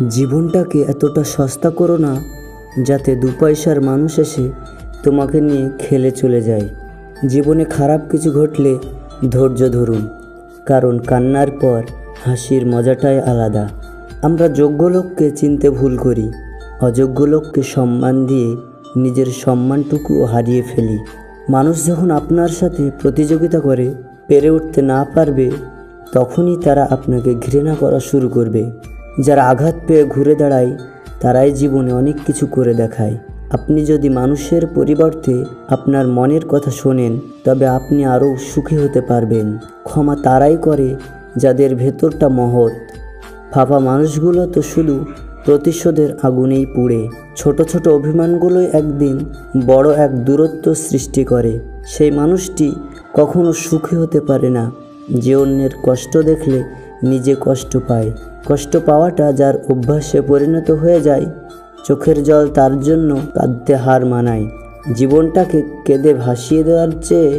জীবনটাকে এতটা সস্তা করো না যাতে দু পয়সার মানুষ এসে তোমাকে নিয়ে খেলে চলে যায়। জীবনে খারাপ কিছু ঘটলে ধৈর্য ধরুন, কারণ কান্নার পর হাসির মজাটাই আলাদা। আমরা যোগ্য লোককে চিনতে ভুল করি, অযোগ্য লোককে সম্মান দিয়ে নিজের সম্মানটুকুও হারিয়ে ফেলি। মানুষ যখন আপনার সাথে প্রতিযোগিতা করে পেরে উঠতে না পারবে, তখনই তারা আপনাকে ঘৃণা করা শুরু করবে। যারা আঘাত পেয়ে ঘুরে দাঁড়ায় তারাই জীবনে অনেক কিছু করে দেখায়। আপনি যদি মানুষের পরিবর্তে আপনার মনের কথা শোনেন, তবে আপনি আরও সুখী হতে পারবেন। ক্ষমা তারাই করে যাদের ভেতরটা মহৎ। ফাঁপা মানুষগুলো তো শুধু প্রতিশোধের আগুনেই পুড়ে। ছোট ছোট অভিমানগুলোই একদিন বড় এক দূরত্ব সৃষ্টি করে। সেই মানুষটি কখনো সুখী হতে পারে না যে অন্যের কষ্ট দেখলে নিজে কষ্ট পায়। কষ্ট পাওয়াটা যার অভ্যাসে পরিণত হয়ে যায়, চোখের জল তার জন্য কাঁদতে হার মানায়। জীবনটাকে কেঁদে ভাসিয়ে দেওয়ার চেয়ে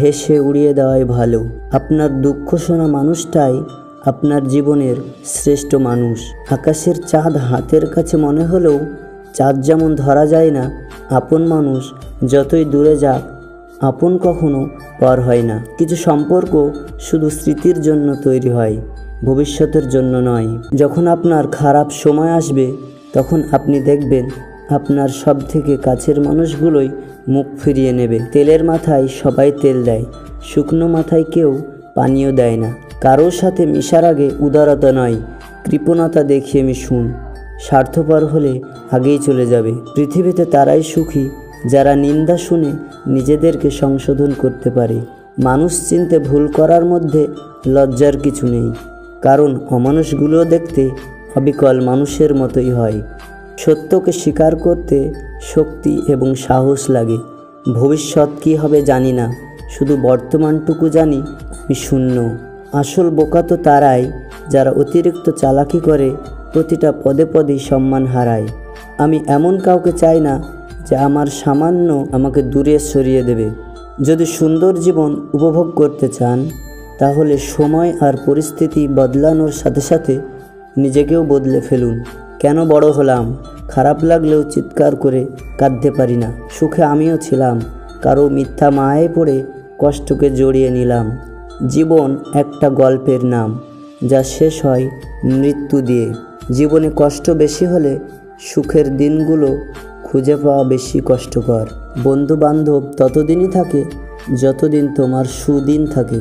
হেসে উড়িয়ে দেওয়াই ভালো। আপনার দুঃখ শোনা মানুষটাই আপনার জীবনের শ্রেষ্ঠ মানুষ। আকাশের চাঁদ হাতের কাছে মনে হলেও চাঁদ যেমন ধরা যায় না, আপন মানুষ যতই দূরে যাক আপন কখনো পর হয় না। কিছু সম্পর্ক শুধু স্মৃতির জন্য তৈরি হয়, ভবিষ্যতের জন্য নয়। যখন আপনার খারাপ সময় আসবে, তখন আপনি দেখবেন আপনার সব থেকে কাছের মানুষগুলোই মুখ ফিরিয়ে নেবে। তেলের মাথায় সবাই তেল দেয়, শুকনো মাথায় কেউ পানীয় দেয় না। কারোর সাথে মিশার আগে উদারতা নয়, কৃপণতা দেখিয়ে মিশুন। স্বার্থপর হলে আগেই চলে যাবে। পৃথিবীতে তারাই সুখী যারা নিন্দা শুনে নিজেদেরকে সংশোধন করতে পারে। মানুষ চিনতে ভুল করার মধ্যে লজ্জার কিছু নেই, কারণ অমানুষগুলো দেখতে অবিকল মানুষের মতোই হয়। সত্যকে স্বীকার করতে শক্তি এবং সাহস লাগে। ভবিষ্যৎ কী হবে জানি না, শুধু বর্তমানটুকু জানি আমি শূন্য। আসল বোকা তো তারাই যারা অতিরিক্ত চালাকি করে প্রতিটা পদে পদেই সম্মান হারায়। আমি এমন কাউকে চাই না যে আমার সামান্য আমাকে দূরে সরিয়ে দেবে। যদি সুন্দর জীবন উপভোগ করতে চান, তাহলে সময় আর পরিস্থিতি বদলানোর সাথে সাথে নিজেকেও বদলে ফেলুন। কেন বড় হলাম? খারাপ লাগলেও চিৎকার করে কাঁদতে পারি না। সুখে আমিও ছিলাম, কারো মিথ্যা মায়ে পড়ে কষ্টকে জড়িয়ে নিলাম। জীবন একটা গল্পের নাম, যা শেষ হয় মৃত্যু দিয়ে। জীবনে কষ্ট বেশি হলে সুখের দিনগুলো খুঁজে পাওয়া বেশি কষ্টকর। বন্ধু বান্ধব ততদিনই থাকে যতদিন তোমার সুদিন থাকে।